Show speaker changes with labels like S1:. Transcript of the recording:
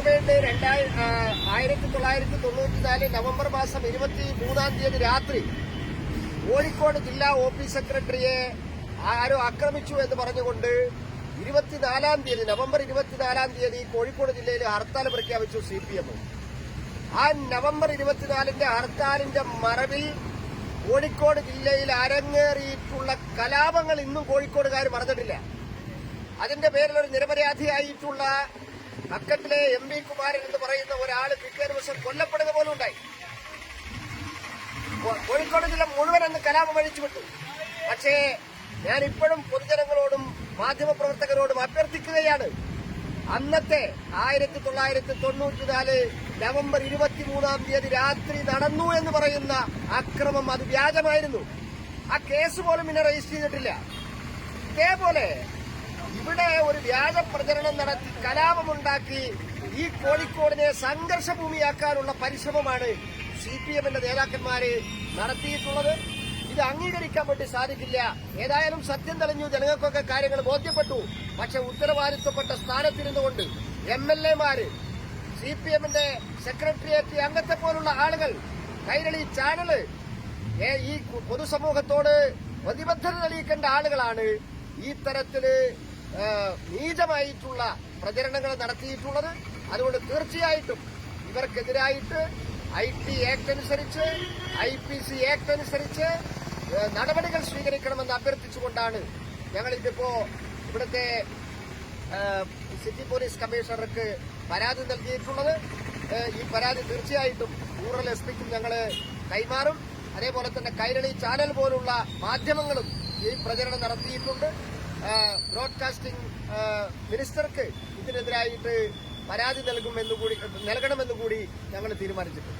S1: ഓർമ്മയുണ്ട് 1994 നവംബർ മാസം 23-ാം തീയതി രാത്രി കോഴിക്കോട് ജില്ലാ ഓഫീസ് സെക്രട്ടറിയെ ആരോ ആക്രമിച്ചു എന്ന് പറഞ്ഞുകൊണ്ട് 24-ാം തീയതി നവംബർ 24-ാം തീയതി കോഴിക്കോട് ജില്ലയിൽ ഹർത്താൽ പ്രഖ്യാപിച്ചു CPM. ആ നവംബർ 24-ന്റെ ഹർത്താലിന്റെ മറവിൽ കോഴിക്കോട് ജില്ലയിൽ അരങ്ങേറിയിട്ടുള്ള കലാപങ്ങൾ ഇന്നും കോഴിക്കോടുകാർ മറന്നിട്ടില്ല. അതിന്റെ പേരിൽ ഒരു നിരപരാധിയായിട്ടുള്ള അക്കട്ടിലെ MP കുമാരൻ എന്ന് പറയുന്ന ഒരാൾ പിറ്റേ ദിവസം കൊല്ലപ്പെടുന്ന പോലും ഉണ്ടായി. കോഴിക്കോട് ജില്ല മുഴുവൻ അന്ന് കലാപം അഴിച്ചുവിട്ടു. പക്ഷേ ഞാൻ ഇപ്പോഴും പൊതുജനങ്ങളോടും മാധ്യമപ്രവർത്തകരോടും അഭ്യർത്ഥിക്കുകയാണ്, അന്നത്തെ 1994 നവംബർ 23-ാം തീയതി രാത്രി നടന്നു എന്ന് പറയുന്ന അക്രമം അത് വ്യാജമായിരുന്നു. ആ കേസ് പോലും പിന്നെ രജിസ്റ്റർ ചെയ്തിട്ടില്ല. ഇതേപോലെ ഇവിടെ ഒരു വ്യാജ പ്രചരണം നടത്തി കലാപമുണ്ടാക്കി ഈ കോഴിക്കോടിനെ സംഘർഷഭൂമിയാക്കാനുള്ള പരിശ്രമമാണ് CPMന്റെ നേതാക്കന്മാര് നടത്തിയിട്ടുള്ളത്. ഇത് അംഗീകരിക്കാൻ വേണ്ടി സാധിക്കില്ല. ഏതായാലും സത്യം തെളിഞ്ഞു, ജനങ്ങൾക്കൊക്കെ കാര്യങ്ങൾ ബോധ്യപ്പെട്ടു. പക്ഷെ ഉത്തരവാദിത്വപ്പെട്ട സ്ഥാനത്തിരുന്നുകൊണ്ട് MLA-മാര്, CPMന്റെ സെക്രട്ടേറിയറ്റ് അംഗത്തെ പോലുള്ള ആളുകൾ, കൈരളി ചാനല് ഈ പൊതുസമൂഹത്തോട് പ്രതിബദ്ധത തെളിയിക്കേണ്ട ആളുകളാണ് ഈ തരത്തില് നീചമായിട്ടുള്ള പ്രചരണങ്ങൾ നടത്തിയിട്ടുള്ളത്. അതുകൊണ്ട് തീർച്ചയായിട്ടും ഇവർക്കെതിരായിട്ട് IT ആക്ട് അനുസരിച്ച്, IPC ആക്ട് അനുസരിച്ച് നടപടികൾ സ്വീകരിക്കണമെന്ന് അഭ്യർത്ഥിച്ചുകൊണ്ടാണ് ഞങ്ങളിതിപ്പോ ഇവിടുത്തെ സിറ്റി പോലീസ് കമ്മീഷണർക്ക് പരാതി നൽകിയിട്ടുള്ളത്. ഈ പരാതി തീർച്ചയായിട്ടും റൂറൽ SP-ക്കും ഞങ്ങൾ കൈമാറും. അതേപോലെ തന്നെ കൈരളി ചാനൽ പോലുള്ള മാധ്യമങ്ങളും ഈ പ്രചരണം നടത്തിയിട്ടുണ്ട്. ബ്രോഡ്കാസ്റ്റിംഗ് മിനിസ്റ്റർക്ക് ഇതിനെതിരായിട്ട് പരാതി നൽകണമെന്നുകൂടി ഞങ്ങൾ തീരുമാനിച്ചിട്ടുണ്ട്.